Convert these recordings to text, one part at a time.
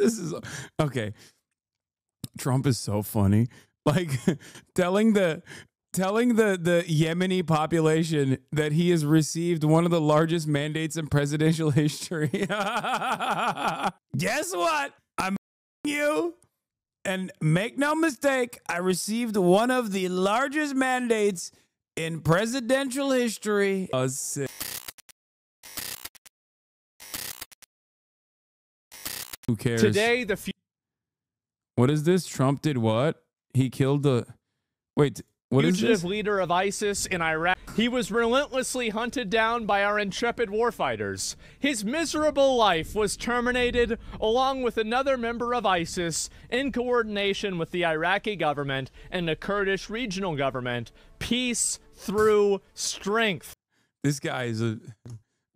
This is okay. Trump is so funny. Like telling the Yemeni population that he has received one of the largest mandates in presidential history. Guess what? I'm you. And make no mistake, I received one of the largest mandates in presidential history. Sick. Who cares? Today, what is this? Trump did what? He killed the... Wait, what is this? Fugitive leader of ISIS in Iraq. He was relentlessly hunted down by our intrepid warfighters. His miserable life was terminated along with another member of ISIS in coordination with the Iraqi government and the Kurdish regional government. Peace through strength. This guy is a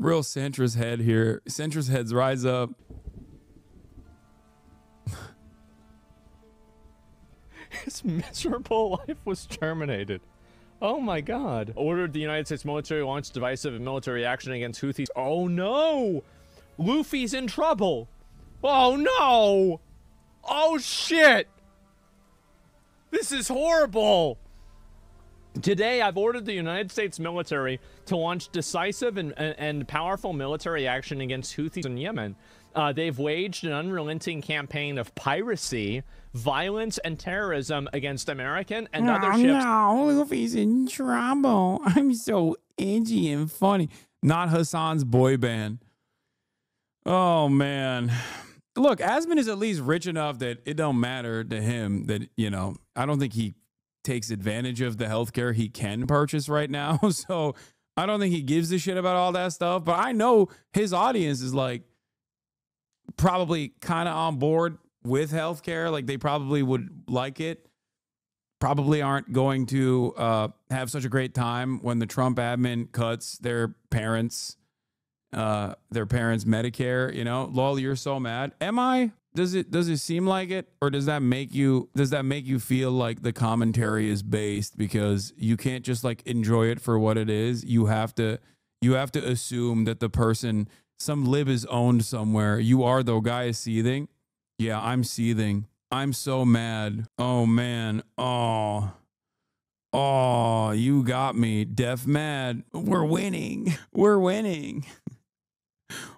real centrist head here. Centrist heads rise up. His miserable life was terminated. Oh my God. Ordered the United States military to launch divisive and military action against Houthis. Oh no! Luffy's in trouble. Oh no! Oh shit! This is horrible! Today, I've ordered the United States military to launch decisive and powerful military action against Houthis in Yemen. They've waged an unrelenting campaign of piracy, violence, and terrorism against American and other ships. No, Luffy's in trouble. I'm so edgy and funny. Not Hasan's boy band. Oh, man. Look, Asmon is at least rich enough that it don't matter to him that, you know, I don't think he takes advantage of the healthcare he can purchase right now. So I don't think he gives a shit about all that stuff. But I know his audience is like probably kind of on board with healthcare. Like they probably would like it. Probably aren't going to have such a great time when the Trump admin cuts their parents' Medicare. You know, lol, you're so mad. Am I? Does it seem like it, or does that make you feel like the commentary is based because you can't just like enjoy it for what it is? You have to assume that the person, some lib is owned somewhere. You are, though. Guy is seething. Yeah, I'm seething. I'm so mad. Oh man. Oh, you got me. Deaf mad. We're winning. We're winning.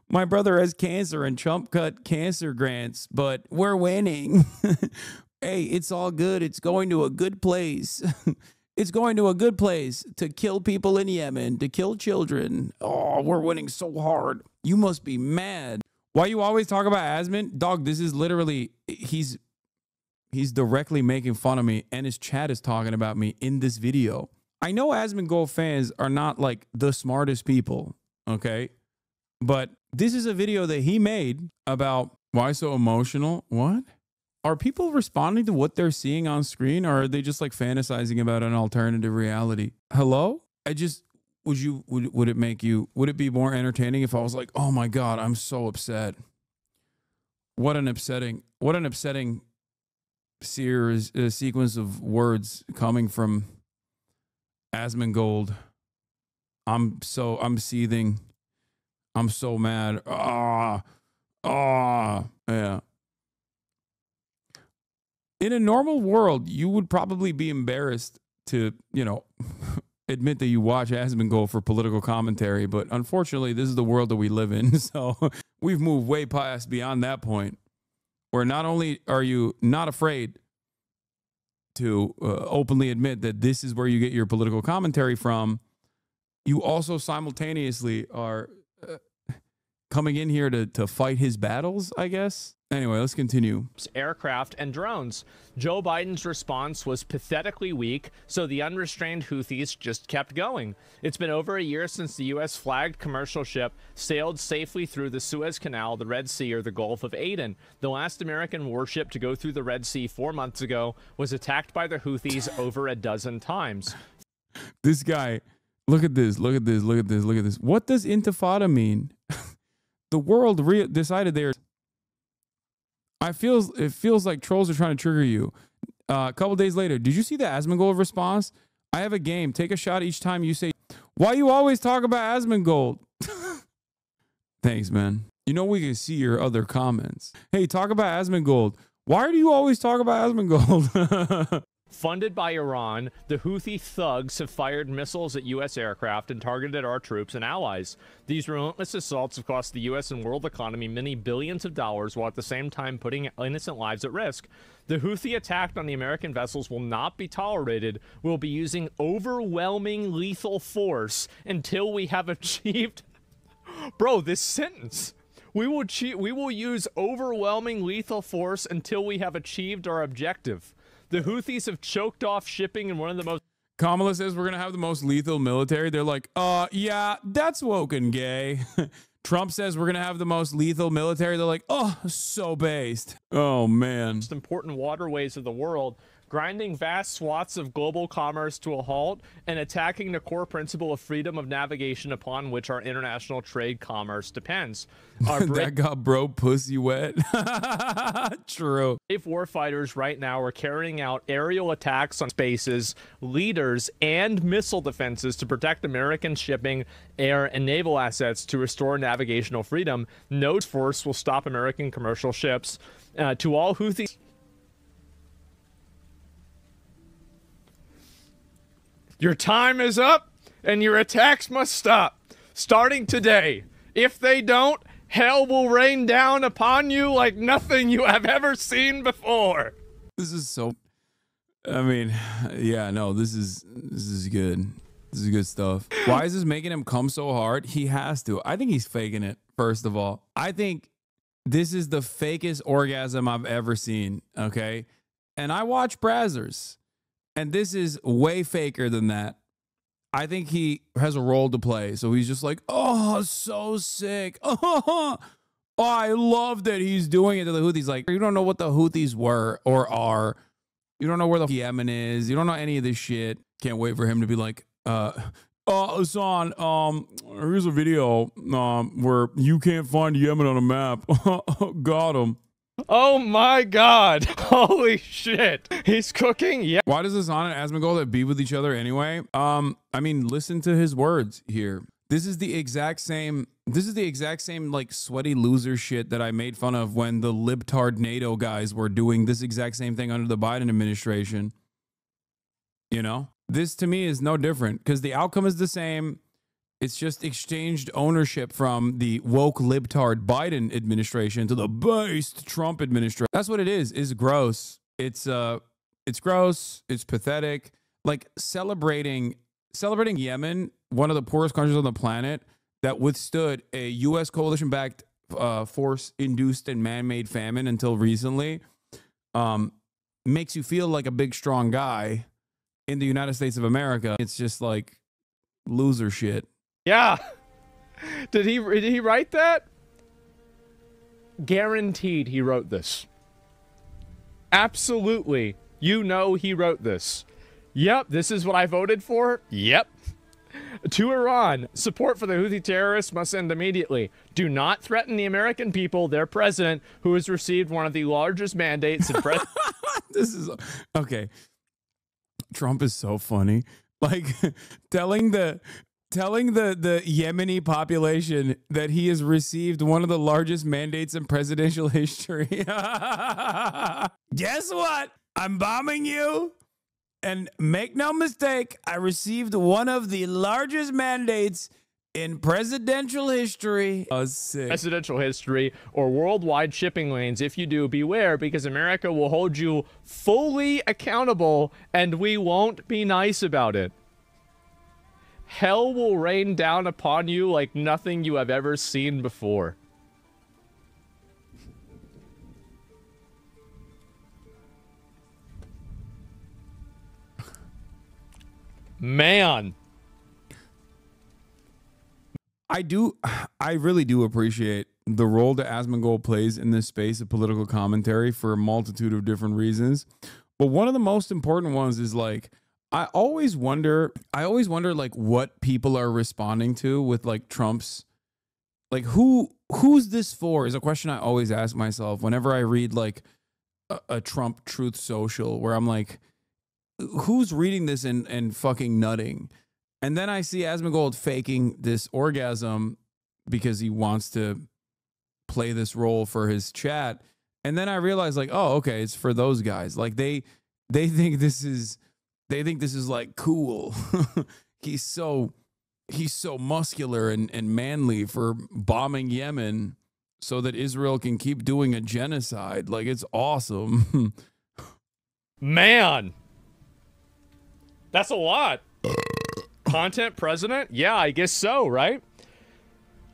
My brother has cancer and Trump cut cancer grants, but we're winning. Hey, it's all good. It's going to a good place. It's going to a good place to kill people in Yemen, to kill children. Oh, we're winning so hard. You must be mad. Why you always talk about Asmon? Dog, this is literally, he's directly making fun of me, and his chat is talking about me in this video. I know Asmongold fans are not like the smartest people, okay? But this is a video that he made about why so emotional. What? Are people responding to what they're seeing on screen, or are they just like fantasizing about an alternative reality? Hello? Would it be more entertaining if I was like, oh my God, I'm so upset. What an upsetting sequence of words coming from Asmongold. I'm seething. I'm so mad. Yeah. In a normal world, you would probably be embarrassed to, you know, admit that you watch Asmongold for political commentary. But unfortunately, this is the world that we live in. So we've moved way past beyond that point where not only are you not afraid to openly admit that this is where you get your political commentary from, you also simultaneously are coming in here to fight his battles, I guess. Anyway, let's continue. Aircraft and drones. Joe Biden's response was pathetically weak, so the unrestrained Houthis just kept going. It's been over a year since the U.S. flagged commercial ship sailed safely through the Suez Canal, the Red Sea, or the Gulf of Aden. The last American warship to go through the Red Sea 4 months ago was attacked by the Houthis over a dozen times. This guy, look at this, look at this, look at this, look at this. What does intifada mean? The world decided they're... it feels like trolls are trying to trigger you. A couple days later, did you see the Asmongold response? I have a game. Take a shot each time you say, why you always talk about Asmongold? Thanks, man. You know, we can see your other comments. Hey, talk about Asmongold. Why do you always talk about Asmongold? Funded by Iran, the Houthi thugs have fired missiles at U.S. aircraft and targeted our troops and allies. These relentless assaults have cost the U.S. and world economy many billions of dollars, while at the same time putting innocent lives at risk. The Houthi attack on the American vessels will not be tolerated. We'll be using overwhelming lethal force until we have achieved... Bro, this sentence... We will use overwhelming lethal force until we have achieved our objective. The Houthis have choked off shipping in one of the most... Kamala says we're going to have the most lethal military. They're like, yeah, that's woke and gay. Trump says we're going to have the most lethal military. They're like, oh, so based. Oh, man. Most important waterways of the world, grinding vast swaths of global commerce to a halt and attacking the core principle of freedom of navigation upon which our international trade commerce depends. That got bro pussy wet. True. Brave warfighters right now are carrying out aerial attacks on spaces, leaders, and missile defenses to protect American shipping, air, and naval assets to restore navigational freedom. No force will stop American commercial ships. To all Houthis... Your time is up, and your attacks must stop, starting today. If they don't, hell will rain down upon you like nothing you have ever seen before. This is so... I mean, yeah, no, this is good. This is good stuff. Why is this making him come so hard? He has to. I think he's faking it, first of all. I think this is the fakest orgasm I've ever seen, okay? And I watch Brazzers. And this is way faker than that. I think he has a role to play. So he's just like, oh, so sick. Oh, I love that he's doing it to the Houthis. Like, you don't know what the Houthis were or are. You don't know where the Yemen is. You don't know any of this shit. Can't wait for him to be like, Hasan, here's a video where you can't find Yemen on a map. Got him. Oh my God. Holy shit. He's cooking. Yeah. Why does Hasan and Asmongold be with each other anyway? I mean, listen to his words here. This is the exact same like sweaty loser shit that I made fun of when the libtard NATO guys were doing this exact same thing under the Biden administration. You know, this to me is no different because the outcome is the same. It's just exchanged ownership from the woke libtard Biden administration to the based Trump administration. That's what it is. It's gross. It's gross. It's pathetic. Like celebrating Yemen, one of the poorest countries on the planet that withstood a U.S. coalition-backed force-induced and man-made famine until recently, makes you feel like a big, strong guy in the United States of America. It's just like loser shit. Yeah. Did he write that? Guaranteed he wrote this. Absolutely. You know he wrote this. Yep, this is what I voted for. Yep. To Iran, support for the Houthi terrorists must end immediately. Do not threaten the American people, their president, who has received one of the largest mandates in This is okay. Trump is so funny. Like telling the Yemeni population that he has received one of the largest mandates in presidential history. Guess what? I'm bombing you. And make no mistake, I received one of the largest mandates in presidential history. Oh, sick. Presidential history or worldwide shipping lanes. If you do, beware, because America will hold you fully accountable and we won't be nice about it. Hell will rain down upon you like nothing you have ever seen before. Man. I really do appreciate the role that Asmongold plays in this space of political commentary for a multitude of different reasons. But one of the most important ones is like, I always wonder like what people are responding to with like Trump's, like who's this for is a question I always ask myself whenever I read like a Trump Truth Social, where I'm like, who's reading this and fucking nutting? And then I see Asmongold faking this orgasm because he wants to play this role for his chat. And then I realized like, oh, okay, it's for those guys. Like they think this is like cool. he's so muscular and manly for bombing Yemen so that Israel can keep doing a genocide. Like, it's awesome. Man, that's a lot. Content president? Yeah, I guess so, right?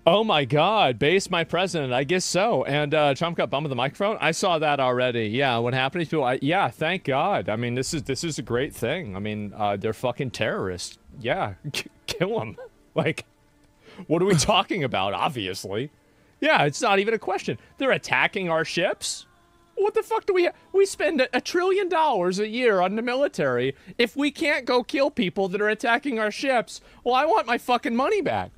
Oh my God, base my president. I guess so. And Trump got bumped with the microphone. I saw that already. Yeah, what happened to people? Yeah, thank God. I mean, this is a great thing. I mean, they're fucking terrorists. Yeah, kill them. Like, what are we talking about? Obviously, yeah, it's not even a question. They're attacking our ships. What the fuck do we spend $1 trillion a year on the military if we can't go kill people that are attacking our ships? Well, I want my fucking money back.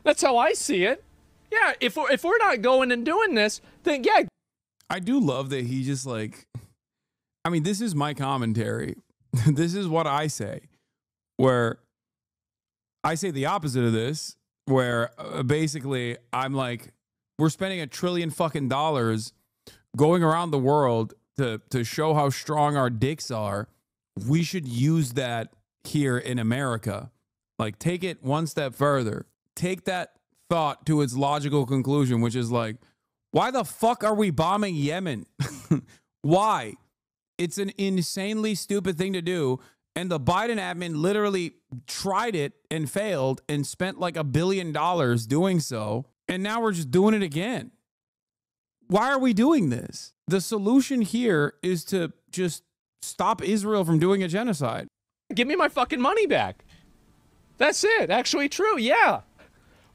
That's how I see it. Yeah, if we're not going and doing this, then yeah. I do love that he just like, I mean, this is my commentary. This is what I say, where I say the opposite of this, where basically I'm like, we're spending $1 trillion fucking dollars going around the world to show how strong our dicks are. We should use that here in America. Like, take it one step further. Take that thought to its logical conclusion, which is like, why the fuck are we bombing Yemen? Why? It's an insanely stupid thing to do. And the Biden admin literally tried it and failed and spent like $1 billion doing so. And now we're just doing it again. Why are we doing this? The solution here is to just stop Israel from doing a genocide. Give me my fucking money back. That's it. Actually true. Yeah.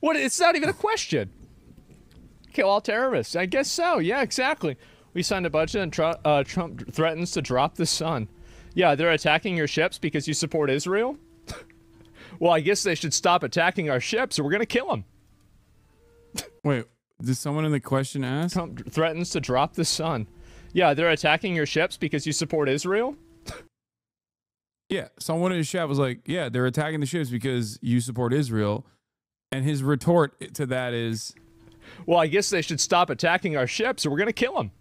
What? It's not even a question. Kill all terrorists. I guess so. Yeah, exactly. We signed a budget and Trump threatens to drop the sun. Yeah, they're attacking your ships because you support Israel? Well, I guess they should stop attacking our ships or we're going to kill them. Wait, did someone in the question ask? Trump threatens to drop the sun. Yeah, they're attacking your ships because you support Israel? Yeah, someone in his chat was like, yeah, they're attacking the ships because you support Israel. And his retort to that is, well, I guess they should stop attacking our ships or we're going to kill them.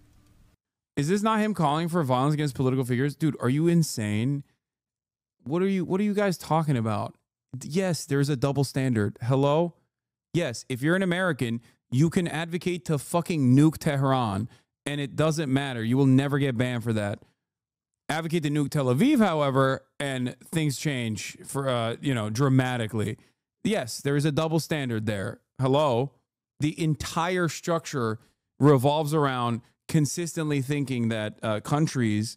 Is this not him calling for violence against political figures? Dude, are you insane? What are you guys talking about? Yes, there's a double standard. Hello? Yes, if you're an American, you can advocate to fucking nuke Tehran and it doesn't matter. You will never get banned for that. Advocate to nuke Tel Aviv, however, and things change for dramatically. Yes, there is a double standard there. Hello? The entire structure revolves around consistently thinking that countries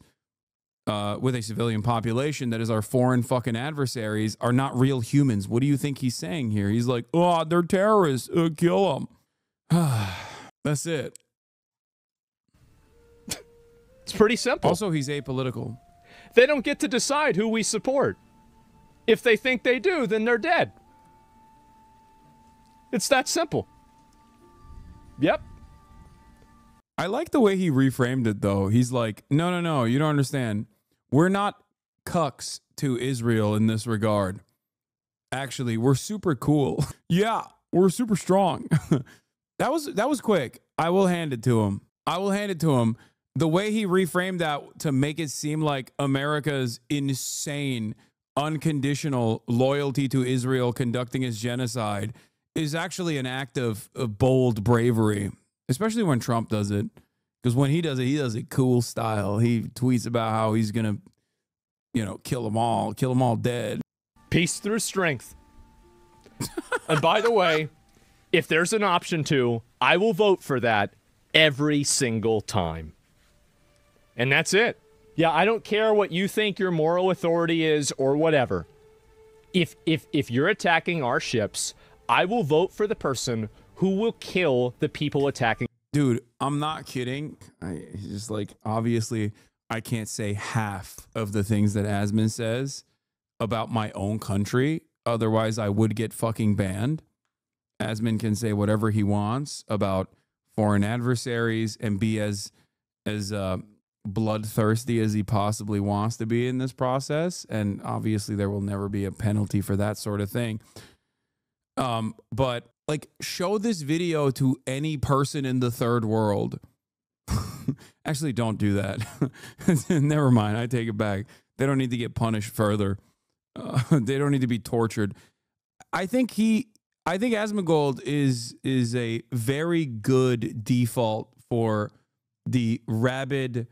with a civilian population that is our foreign fucking adversaries are not real humans. What do you think he's saying here? He's like, oh, they're terrorists. Kill them. That's it. It's pretty simple. Also, he's apolitical. They don't get to decide who we support. If they think they do, then they're dead. It's that simple. Yep. I like the way he reframed it, though. He's like, no, you don't understand. We're not cucks to Israel in this regard. Actually, we're super cool. Yeah, we're super strong. That was quick. I will hand it to him. The way he reframed that to make it seem like America's insane, unconditional loyalty to Israel conducting its genocide is actually an act of bold bravery, especially when Trump does it. Because when he does it cool style. He tweets about how he's going to, kill them all dead. Peace through strength. And by the way, if there's an option to, I will vote for that every single time. And that's it. Yeah, I don't care what you think your moral authority is or whatever. If you're attacking our ships, I will vote for the person who will kill the people attacking. Dude, I'm not kidding. He's just like, obviously, I can't say half of the things that Asmon says about my own country. Otherwise, I would get fucking banned. Asmon can say whatever he wants about foreign adversaries and be as bloodthirsty as he possibly wants to be in this process. And obviously, there will never be a penalty for that sort of thing. But Like, show this video to any person in the third world. Actually, don't do that. Never mind. I take it back. They don't need to get punished further. They don't need to be tortured. I think Asmongold is a very good default for the rabid,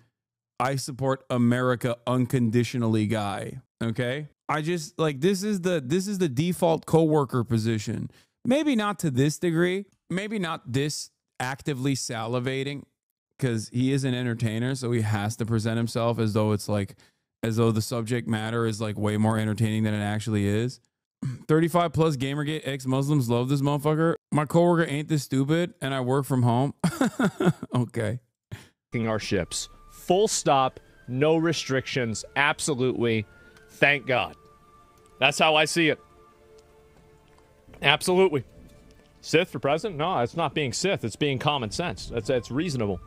I support America unconditionally guy. Okay, I just like this is the default coworker position. Maybe not to this degree. Maybe not this actively salivating, because he is an entertainer, so he has to present himself as though the subject matter is like way more entertaining than it actually is. 35 plus Gamergate ex-Muslims love this motherfucker. My coworker ain't this stupid, and I work from home. Okay. Our ships. Full stop. No restrictions. Absolutely. Thank God. That's how I see it. Absolutely. Sith for president? No, it's not being Sith. It's being common sense. That's reasonable.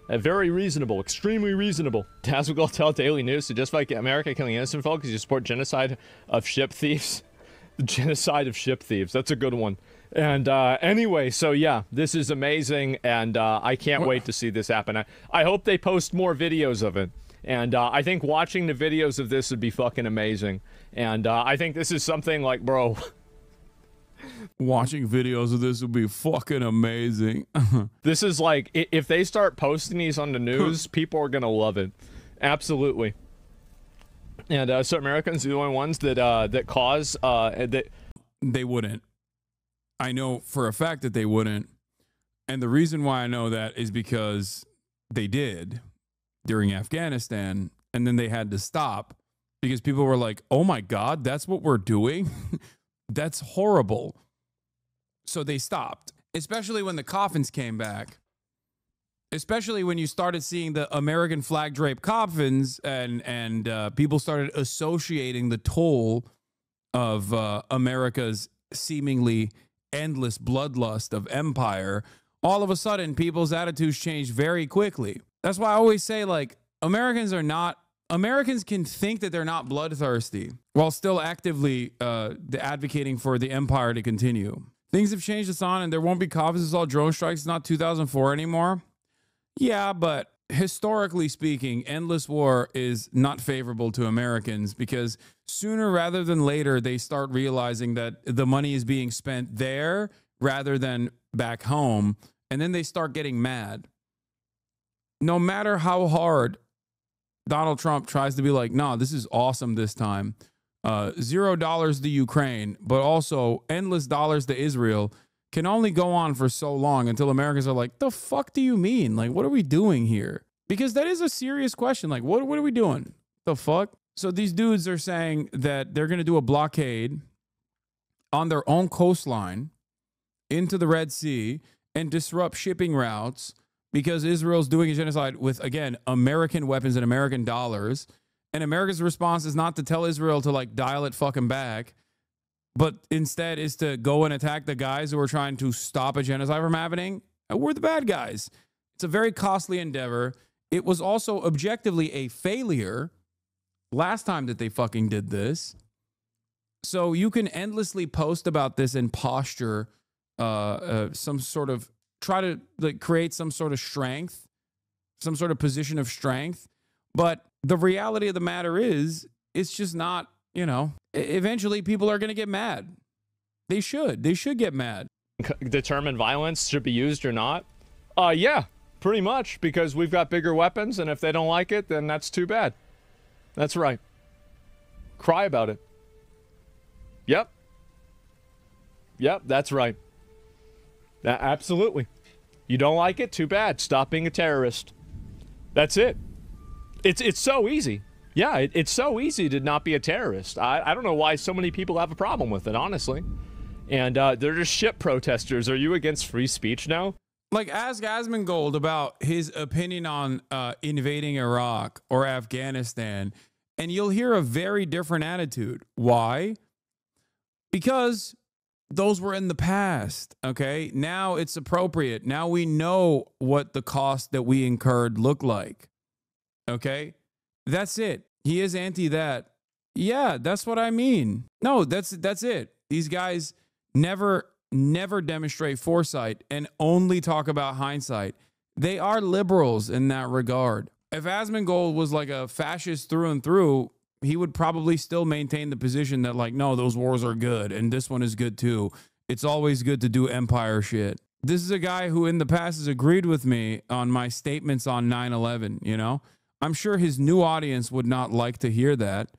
Very reasonable. Extremely reasonable. Asmongold tell Daily News to justify America killing innocent folks because you support genocide of ship thieves. The genocide of ship thieves. That's a good one. And anyway, so yeah, this is amazing, and I can't wait to see this happen. I hope they post more videos of it. And I think watching the videos of this would be fucking amazing. And I think this is something like, bro... Watching videos of this would be fucking amazing. This is like, if they start posting these on the news, people are gonna love it. Absolutely. And so Americans are the only ones that cause that... They wouldn't. I know for a fact that they wouldn't. And the reason why I know that is because they did during Afghanistan, and then they had to stop because people were like, oh my God, that's what we're doing? That's horrible. So they stopped, especially when the coffins came back. Especially when you started seeing the American flag draped coffins, and people started associating the toll of America's seemingly endless bloodlust of empire. All of a sudden, people's attitudes changed very quickly. That's why I always say, like, Americans can think that they're not bloodthirsty while still actively advocating for the empire to continue. Things have changed, Hasan, and there won't be coffins. It's all drone strikes. It's not 2004 anymore. Yeah, but historically speaking, endless war is not favorable to Americans, because sooner rather than later, they start realizing that the money is being spent there rather than back home, and then they start getting mad. No matter how hard Donald Trump tries to be like, no, this is awesome this time. $0 to Ukraine, but also endless dollars to Israel, can only go on for so long until Americans are like, the fuck do you mean? Like, what are we doing here? Because that is a serious question. Like, what are we doing? The fuck? So these dudes are saying that they're going to do a blockade on their own coastline into the Red Sea and disrupt shipping routes because Israel's doing a genocide with, again, American weapons and American dollars. And America's response is not to tell Israel to, like, dial it fucking back, but instead is to go and attack the guys who are trying to stop a genocide from happening. We're the bad guys. It's a very costly endeavor. It was also objectively a failure last time that they fucking did this. So you can endlessly post about this and posture some sort of, try to like create some sort of strength, some sort of position of strength. But the reality of the matter is, it's just not, you know, eventually people are going to get mad. They should get mad. Determine violence should be used or not? Yeah, pretty much, because we've got bigger weapons, and if they don't like it, then that's too bad. That's right. Cry about it. Yep. Yep, that's right. Absolutely. You don't like it? Too bad. Stop being a terrorist. That's it. It's so easy. Yeah, it's so easy to not be a terrorist. I don't know why so many people have a problem with it, honestly. And they're just ship protesters. Are you against free speech now? Like, ask Asmongold about his opinion on invading Iraq or Afghanistan, and you'll hear a very different attitude. Why? Because those were in the past, okay? Now it's appropriate. Now we know what the cost that we incurred looked like, okay? That's it. He is anti that. Yeah, that's what I mean. No, that's it. These guys never never demonstrate foresight and only talk about hindsight. They are liberals in that regard. If Asmongold was like a fascist through and through, he would probably still maintain the position that, like, no, those wars are good and this one is good too. It's always good to do empire shit. This is a guy who in the past has agreed with me on my statements on 9/11, you know? I'm sure his new audience would not like to hear that,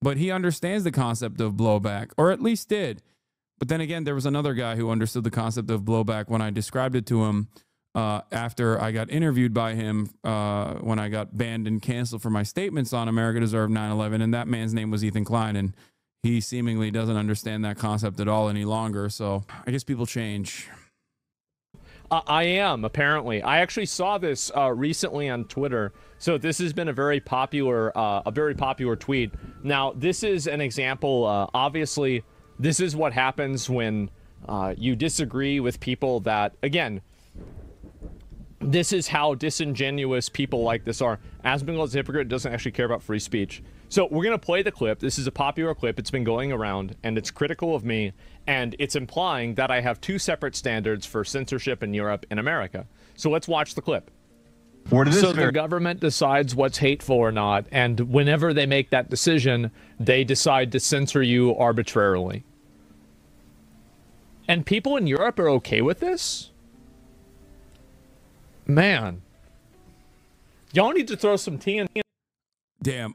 but he understands the concept of blowback, or at least did. But then again, there was another guy who understood the concept of blowback when I described it to him after I got interviewed by him when I got banned and canceled for my statements on America Deserved 9/11, and that man's name was Ethan Klein, and he seemingly doesn't understand that concept at all any longer, so I guess people change. I am, apparently. I actually saw this recently on Twitter. So this has been a very popular tweet. Now, this is an example. Obviously, this is what happens when you disagree with people that, again, this is how disingenuous people like this are. Asmongold's a hypocrite, doesn't actually care about free speech. So we're going to play the clip. This is a popular clip. It's been going around, and it's critical of me, and it's implying that I have two separate standards for censorship in Europe and America. So let's watch the clip. So the government decides what's hateful or not, and whenever they make that decision, they decide to censor you arbitrarily. And people in Europe are okay with this? Man. Y'all need to throw some tea Damn.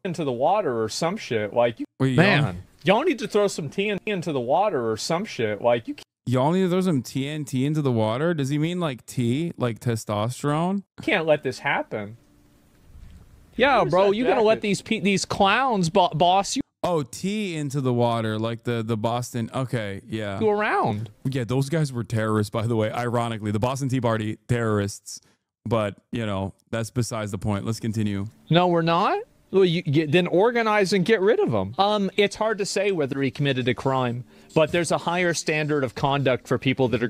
into the water or some shit. Like, man. Y'all need to throw some tea into the water or some shit. Like, y'all need to throw some TNT into the water? Does he mean like tea, like testosterone? Can't let this happen. Yeah, bro, you gonna let these clowns boss you? Oh, tea into the water, like the Boston. Okay, yeah. You around? Yeah, those guys were terrorists, by the way. Ironically, the Boston Tea Party terrorists. But you know, that's besides the point. Let's continue. No, we're not. Well, then organize and get rid of them. It's hard to say whether he committed a crime, but there's a higher standard of conduct for people that are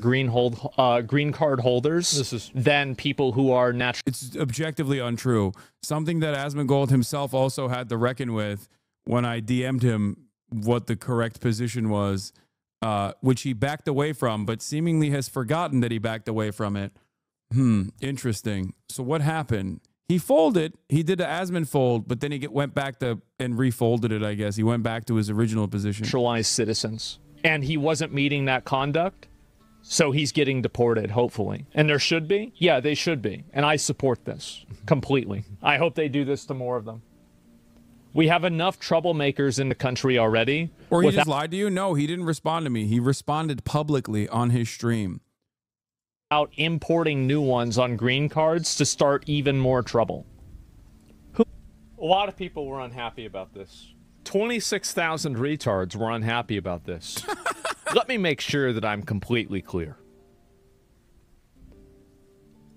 green card holders than people who are natural. It's objectively untrue. Something that Asmongold himself also had to reckon with when I DM'd him what the correct position was, which he backed away from, but seemingly has forgotten that he backed away from it. Interesting. So what happened? He folded. He did the Asmon fold, but then he went back to and refolded it, I guess. He went back to his original position. Naturalized citizens. And he wasn't meeting that conduct, so he's getting deported, hopefully. And there should be? Yeah, they should be. And I support this completely. I hope they do this to more of them. We have enough troublemakers in the country already. Or he just lied to you? No, he didn't respond to me. He responded publicly on his stream. Out importing new ones on green cards to start even more trouble. A lot of people were unhappy about this. 26,000 retards were unhappy about this. Let me make sure that I'm completely clear.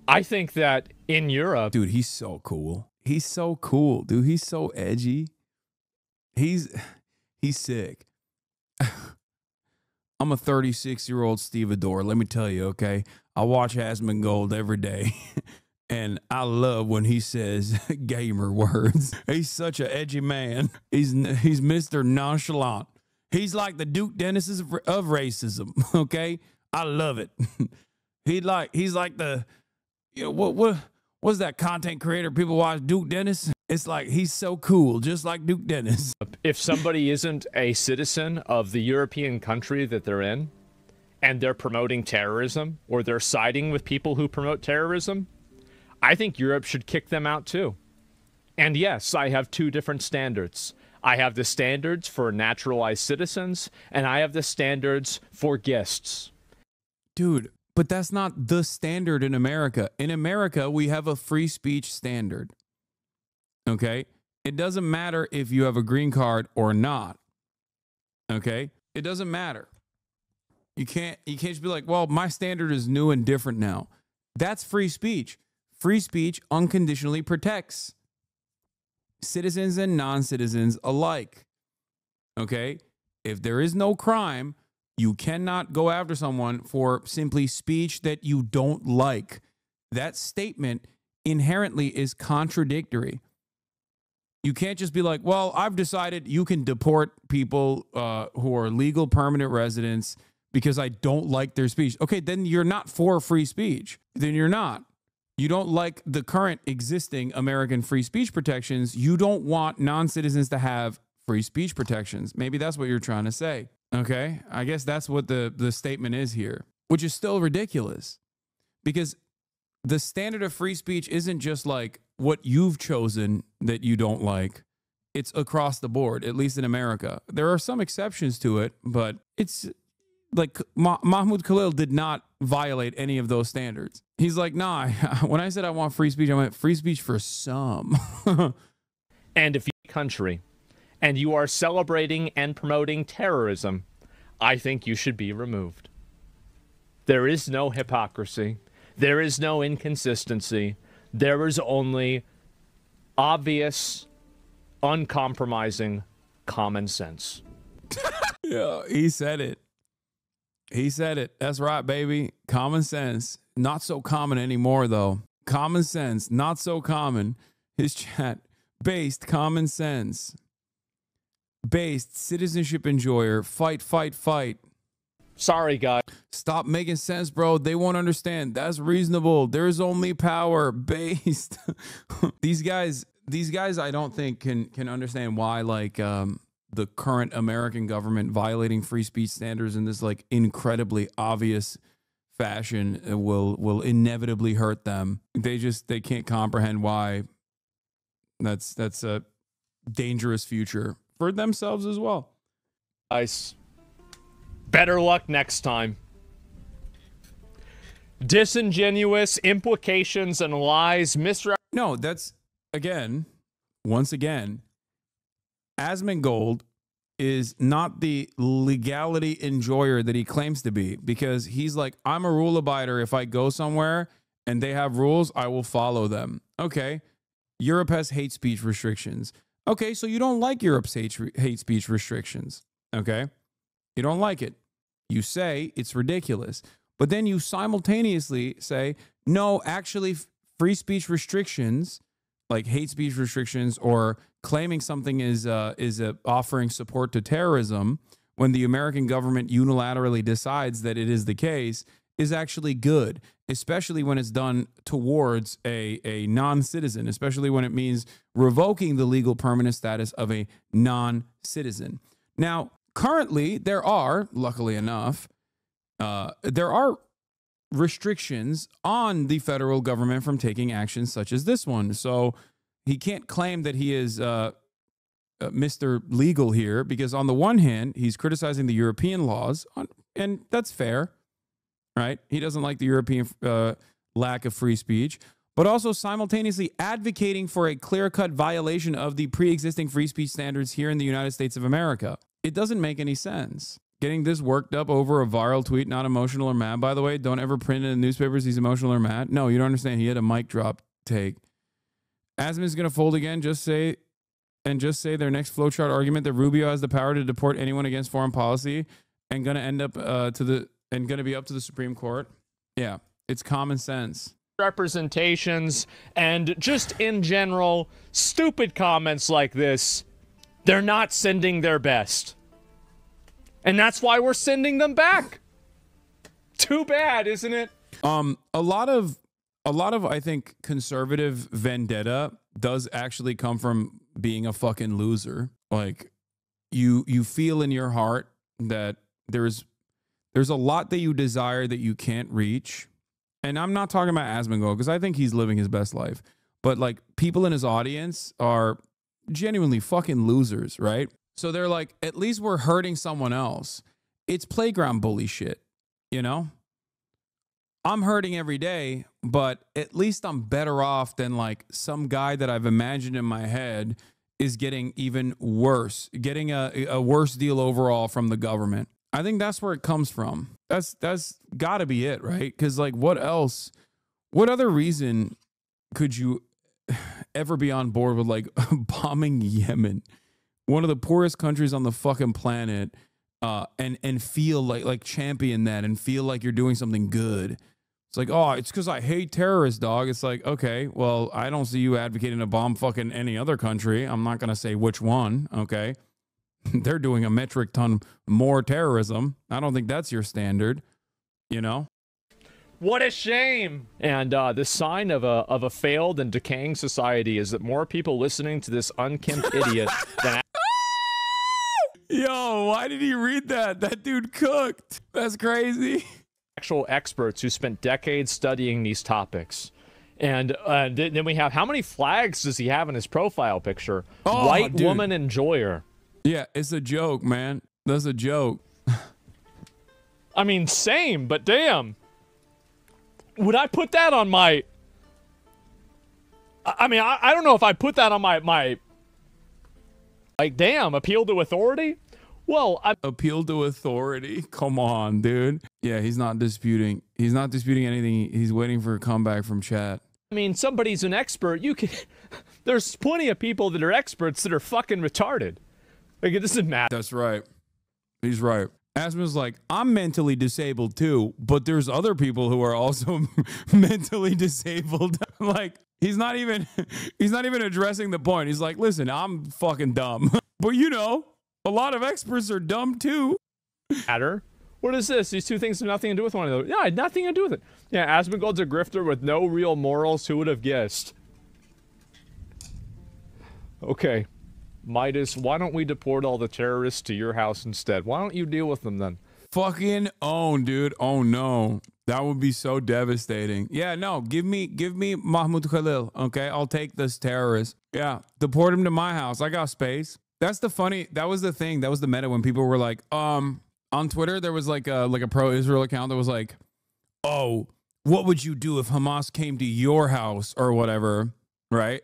I think that in Europe... Dude, he's so cool. He's so cool, dude. He's so edgy. He's sick. I'm a 36-year-old stevedore. Let me tell you, okay? I watch Asmongold every day, and I love when he says gamer words. He's such an edgy man. He's Mr. Nonchalant. He's like the Duke Dennis of racism, okay? I love it. He's like the, you know, what's that content creator people watch, Duke Dennis? It's like he's so cool, just like Duke Dennis. If somebody isn't a citizen of the European country that they're in, and they're promoting terrorism, or they're siding with people who promote terrorism, I think Europe should kick them out too. And yes, I have two different standards. I have the standards for naturalized citizens, and I have the standards for guests. Dude, but that's not the standard in America. In America, we have a free speech standard. Okay? It doesn't matter if you have a green card or not. Okay? It doesn't matter. You can't just be like, well, my standard is new and different now. That's free speech. Free speech unconditionally protects citizens and non-citizens alike. Okay? If there is no crime, you cannot go after someone for simply speech that you don't like. That statement inherently is contradictory. You can't just be like, well, I've decided you can deport people who are legal permanent residents because I don't like their speech. Okay, then you're not for free speech. Then you're not. You don't like the current existing American free speech protections. You don't want non-citizens to have free speech protections. Maybe that's what you're trying to say. Okay, I guess that's what the statement is here, which is still ridiculous, because the standard of free speech isn't just like what you've chosen that you don't like. It's across the board, at least in America. There are some exceptions to it, but it's like Mahmoud Khalil did not violate any of those standards. He's like, nah, when I said I want free speech, I meant free speech for some. And if you're a country and you are celebrating and promoting terrorism, I think you should be removed. There is no hypocrisy. There is no inconsistency. There is only obvious, uncompromising common sense. Yeah, he said it. He said it. That's right, baby. Common sense. Not so common anymore, though. Common sense. Not so common. His chat. Based common sense. Based citizenship enjoyer. Fight, fight, fight. Sorry, guys. Stop making sense, bro. They won't understand. That's reasonable. There's only power. Based. These guys, I don't think can understand why, like, the current American government violating free speech standards in this like incredibly obvious fashion will inevitably hurt them. They can't comprehend why that's a dangerous future for themselves as well. Guys, better luck next time. Disingenuous implications and lies, No, that's once again, Asmongold is not the legality enjoyer that he claims to be, because he's like, I'm a rule abider. If I go somewhere and they have rules, I will follow them. Okay. Europe has hate speech restrictions. Okay. So you don't like Europe's hate speech restrictions. Okay. You don't like it. You say it's ridiculous, but then you simultaneously say, no, actually free speech restrictions, like hate speech restrictions or claiming something is offering support to terrorism when the American government unilaterally decides that it is the case, is actually good, especially when it's done towards a non-citizen, especially when it means revoking the legal permanent status of a non-citizen. Now, currently, there are, luckily enough, there are restrictions on the federal government from taking actions such as this one. So he can't claim that he is Mr. Legal here, because on the one hand, he's criticizing the European laws, and that's fair, right? He doesn't like the European lack of free speech, but also simultaneously advocating for a clear-cut violation of the pre-existing free speech standards here in the United States of America. It doesn't make any sense. Getting this worked up over a viral tweet, not emotional or mad. By the way, don't ever print in the newspapers he's emotional or mad. No, you don't understand. He had a mic drop take. Asmon's going to fold again. Just say their next flowchart argument that Rubio has the power to deport anyone against foreign policy and going to end up going to be up to the Supreme Court. Yeah, it's common sense. Representations and just in general, stupid comments like this, they're not sending their best. And that's why we're sending them back. Too bad, isn't it? A lot of I think conservative vendetta does actually come from being a fucking loser. Like you feel in your heart that there's a lot that you desire that you can't reach. And I'm not talking about Asmongold, because I think he's living his best life. But like people in his audience are genuinely fucking losers, right? So they're like, at least we're hurting someone else. It's playground bully shit, you know? I'm hurting every day, but at least I'm better off than like some guy that I've imagined in my head is getting even worse, getting a worse deal overall from the government. I think that's where it comes from. That's got to be it, right? Because like what else, what other reason could you ever be on board with like bombing Yemen? One of the poorest countries on the fucking planet, and feel like champion that and feel like you're doing something good. It's like, oh, it's because I hate terrorists, dog. It's like, okay, well, I don't see you advocating to bomb fucking any other country. I'm not going to say which one, okay? They're doing a metric ton more terrorism. I don't think that's your standard, you know? What a shame! And the sign of a failed and decaying society is that more people listening to this unkempt idiot than Yo, why did he read that? That dude cooked. That's crazy. actual experts who spent decades studying these topics. And then we have, how many flags does he have in his profile picture? Oh, White dude. woman enjoyer. Yeah, it's a joke, man. That's a joke. I mean, same, but damn. Would I put that on my... I mean, I don't know if I put that on my... Like, damn, appeal to authority? Well, Appeal to authority? Come on, dude. Yeah, he's not disputing. He's not disputing anything. He's waiting for a comeback from chat. I mean, somebody's an expert. You can... There's plenty of people that are experts that are fucking retarded. Like, it doesn't matter. That's right. He's right. Asmon's like, I'm mentally disabled too, but there's other people who are also mentally disabled. Like, he's not even addressing the point. He's like, listen, I'm fucking dumb. But you know, a lot of experts are dumb too. What is this? These two things have nothing to do with one another. Yeah, nothing to do with it. Yeah, Asmongold's a grifter with no real morals. Who would have guessed? Okay. Midas, why don't we deport all the terrorists to your house instead? Why don't you deal with them then? Fucking own, dude. Oh no. That would be so devastating. Yeah, no, give me Mahmoud Khalil, okay? I'll take this terrorist. Yeah, deport him to my house. I got space. That was the thing. That was the meta when people were like, on Twitter, there was like a pro-Israel account that was like, oh, what would you do if Hamas came to your house or whatever, right?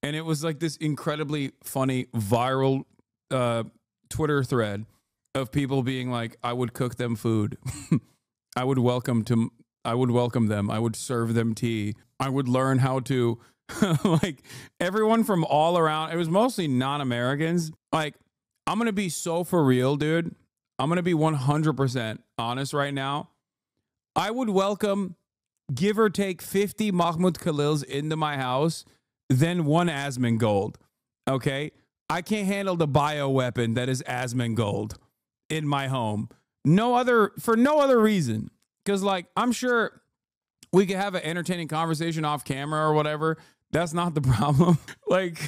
And it was like this incredibly funny viral Twitter thread of people being like, I would cook them food. I would welcome them. I would serve them tea. I would learn how to like everyone from all around. It was mostly non-Americans. Like, I'm going to be so for real, dude. I'm going to be 100% honest right now. I would welcome, give or take 50 Mahmoud Khalils into my house, then one Asmongold. Okay? I can't handle the bioweapon that is Asmongold in my home. For no other reason. Because, like, I'm sure we could have an entertaining conversation off camera or whatever. That's not the problem. Like,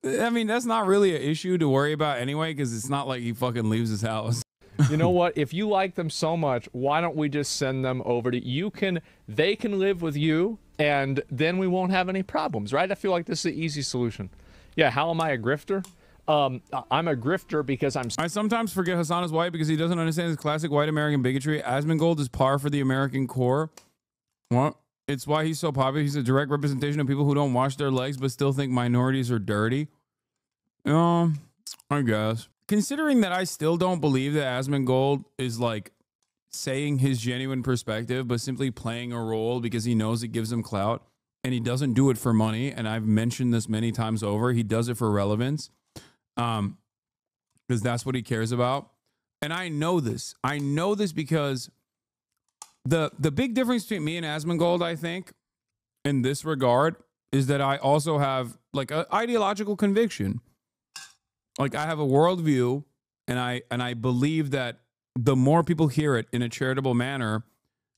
I mean, that's not really an issue to worry about anyway, because it's not like he fucking leaves his house. You know what? If you like them so much, why don't we just send them over to you? They can live with you, and then we won't have any problems, right? I feel like this is the easy solution. Yeah, how am I a grifter? I'm a grifter because I sometimes forget Hasan is white because he doesn't understand his classic white American bigotry. Asmongold is par for the American core. What? It's why he's so popular. He's a direct representation of people who don't wash their legs but still think minorities are dirty. I guess. Considering that I still don't believe that Asmongold is like saying his genuine perspective, but simply playing a role because he knows it gives him clout, and he doesn't do it for money. And I've mentioned this many times over. He does it for relevance, because that's what he cares about. And I know this. I know this because the big difference between me and Asmongold, I think, in this regard, is that I also have like an ideological conviction. Like, I have a worldview, and I believe that the more people hear it in a charitable manner,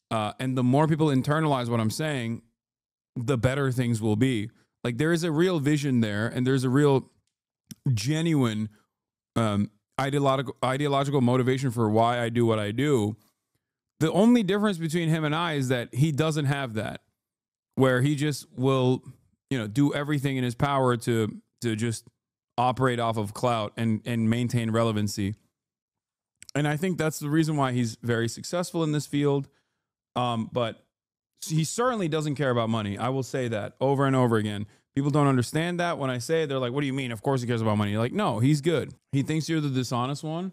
and the more people internalize what I'm saying, the better things will be. Like, there is a real vision there, and there's a real genuine ideological motivation for why I do what I do. The only difference between him and I is that he doesn't have that, where he just will, do everything in his power to just operate off of clout and maintain relevancy. And I think that's the reason why he's very successful in this field. But he certainly doesn't care about money. I will say that over and over again. People don't understand that. When I say it, they're like, what do you mean? Of course he cares about money. You're like, no, he's good. He thinks you're the dishonest one.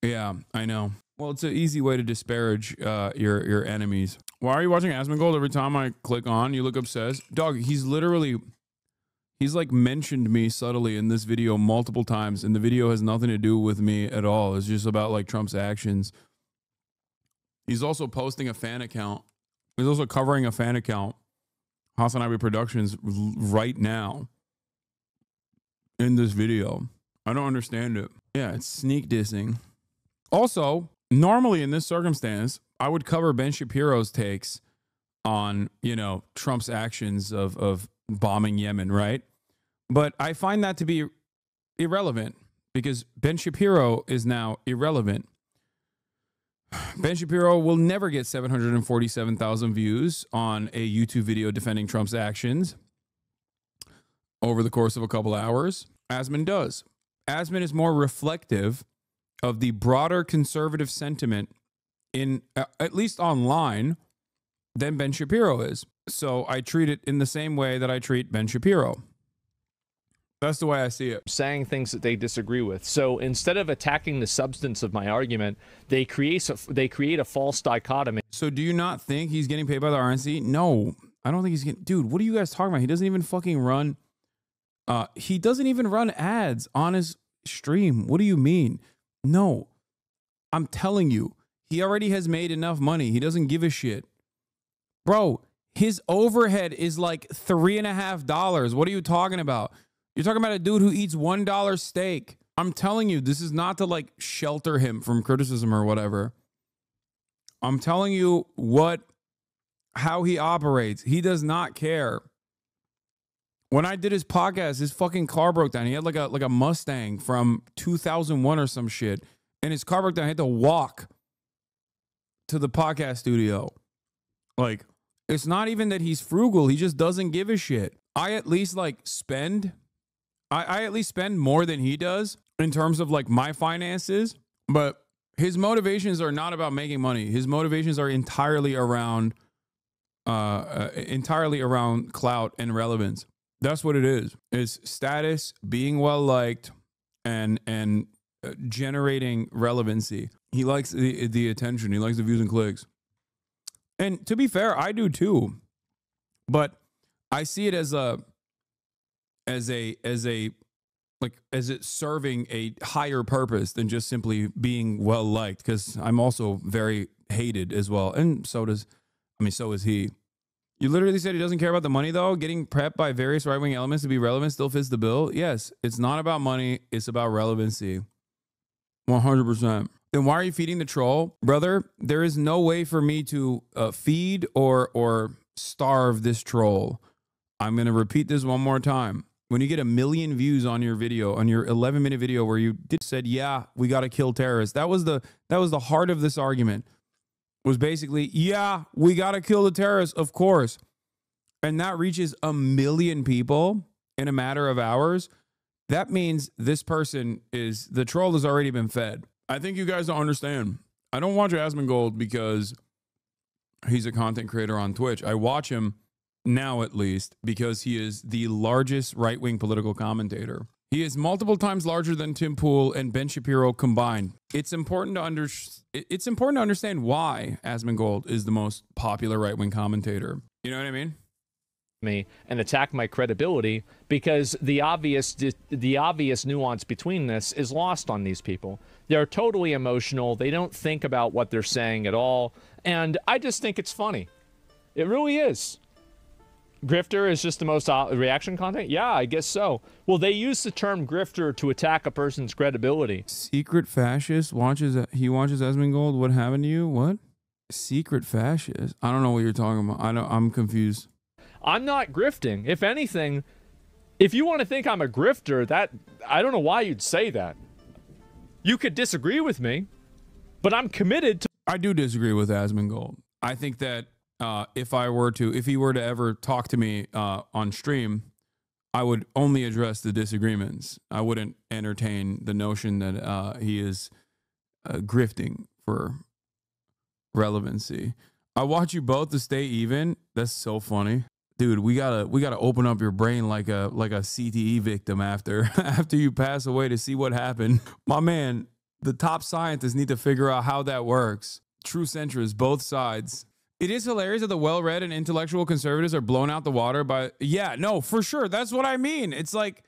Yeah, I know. Well, it's an easy way to disparage your enemies. Why are you watching Asmongold? Every time I click on, you look obsessed. Dog, he's like mentioned me subtly in this video multiple times, and the video has nothing to do with me at all. It's just about like Trump's actions. He's also posting a fan account. He's also covering a fan account, HasanAbi Productions, right now in this video. I don't understand it. Yeah, it's sneak dissing. Also, normally in this circumstance, I would cover Ben Shapiro's takes on, you know, Trump's actions of bombing Yemen, right? But I find that to be irrelevant because Ben Shapiro is now irrelevant. Ben Shapiro will never get 747,000 views on a YouTube video defending Trump's actions over the course of a couple hours. Asmon does. Asmon is more reflective of the broader conservative sentiment in at least online than Ben Shapiro is. So I treat it in the same way that I treat Ben Shapiro. That's the way I see it. Saying things that they disagree with. So instead of attacking the substance of my argument, they create a false dichotomy. So do you not think he's getting paid by the RNC? No, I don't think he's getting. Dude, what are you guys talking about? He doesn't even fucking run. He doesn't even run ads on his stream. What do you mean? No, I'm telling you, he already has made enough money. He doesn't give a shit, bro. His overhead is like $3.50. What are you talking about? You're talking about a dude who eats $1 steak. I'm telling you, this is not to like shelter him from criticism or whatever. I'm telling you how he operates. He does not care. When I did his podcast, his fucking car broke down. He had like a Mustang from 2001 or some shit. And his car broke down. I had to walk to the podcast studio. Like, it's not even that he's frugal. He just doesn't give a shit. I at least like spend... I at least spend more than he does in terms of like my finances, but his motivations are not about making money. His motivations are entirely around clout and relevance. That's what it is. It's status, being well liked, and generating relevancy. He likes the attention. He likes the views and clicks. And to be fair, I do too. But I see it as it serving a higher purpose than just simply being well liked, because I'm also very hated as well. And so is he. You literally said he doesn't care about the money though. Getting prepped by various right-wing elements to be relevant still fits the bill. Yes, it's not about money, it's about relevancy. 100%. Then why are you feeding the troll? Brother, there is no way for me to feed or starve this troll. I'm going to repeat this one more time. When you get 1 million views on your video, on your 11-minute video where you said, yeah, we got to kill terrorists. That was the heart of this argument. Was basically, yeah, we got to kill the terrorists, of course. And that reaches 1 million people in a matter of hours. That means this person the troll has already been fed. I think you guys don't understand. I don't watch Asmongold because he's a content creator on Twitch. I watch him now, at least, because he is the largest right-wing political commentator. He is multiple times larger than Tim Pool and Ben Shapiro combined. It's important to understand why Asmongold is the most popular right-wing commentator. You know what I mean? Me and attack my credibility, because the obvious nuance between this is lost on these people. They're totally emotional. They don't think about what they're saying at all. And I just think it's funny. It really is. Grifter is just the most reaction content? Yeah, I guess so. Well, they use the term grifter to attack a person's credibility. Secret fascist watches Asmongold. What happened to you? What? Secret fascist? I don't know what you're talking about. I'm confused. I'm not grifting. If anything, if you want to think I'm a grifter, I don't know why you'd say that. You could disagree with me, but I'm committed to... I do disagree with Asmongold. I think that if he were to ever talk to me on stream, I would only address the disagreements. I wouldn't entertain the notion that he is grifting for relevancy. I watch you both to stay even. That's so funny. Dude, we gotta open up your brain like a CTE victim after you pass away to see what happened. My man, the top scientists need to figure out how that works. True centrists, both sides. It is hilarious that the well-read and intellectual conservatives are blown out the water by... Yeah, no, for sure. That's what I mean. It's like,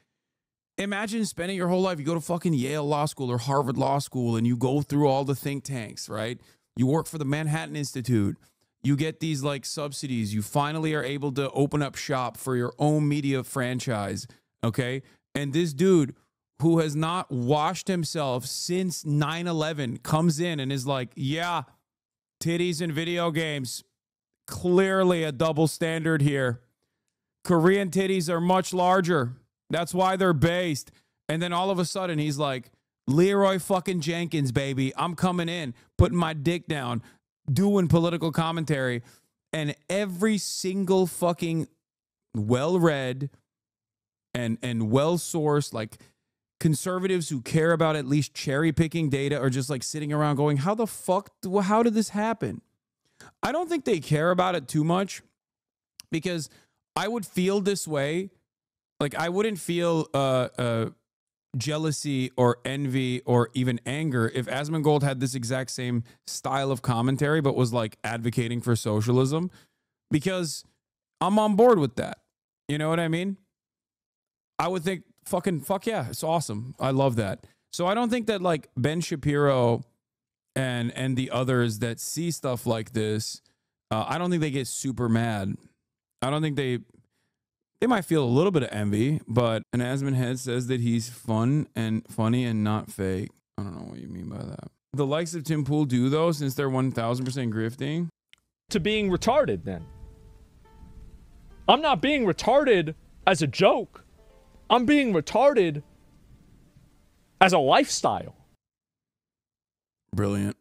imagine spending your whole life, you go to fucking Yale Law School or Harvard Law School, and you go through all the think tanks, right? You work for the Manhattan Institute. You get these like subsidies. You finally are able to open up shop for your own media franchise, okay? And this dude who has not washed himself since 9/11 comes in and is like, yeah, titties in video games. Clearly a double standard here. Korean titties are much larger. That's why they're based. And then all of a sudden he's like, Leroy fucking Jenkins, baby. I'm coming in, putting my dick down, doing political commentary. And every single fucking well-read and well-sourced, like, conservatives who care about at least cherry-picking data are just like sitting around going, how the fuck, how did this happen? I don't think they care about it too much, because I would feel this way. Like, I wouldn't feel jealousy or envy or even anger if Asmongold had this exact same style of commentary but was like advocating for socialism, because I'm on board with that. You know what I mean? I would think fuck yeah, it's awesome. I love that. So I don't think that like Ben Shapiro and the others that see stuff like this, I don't think they get super mad. I don't think they might feel a little bit of envy, but an Asmon head says that he's fun and funny and not fake. I don't know what you mean by that. The likes of Tim Pool do, though, since they're 1000% grifting. To being retarded, then. I'm not being retarded as a joke. I'm being retarded as a lifestyle. Brilliant.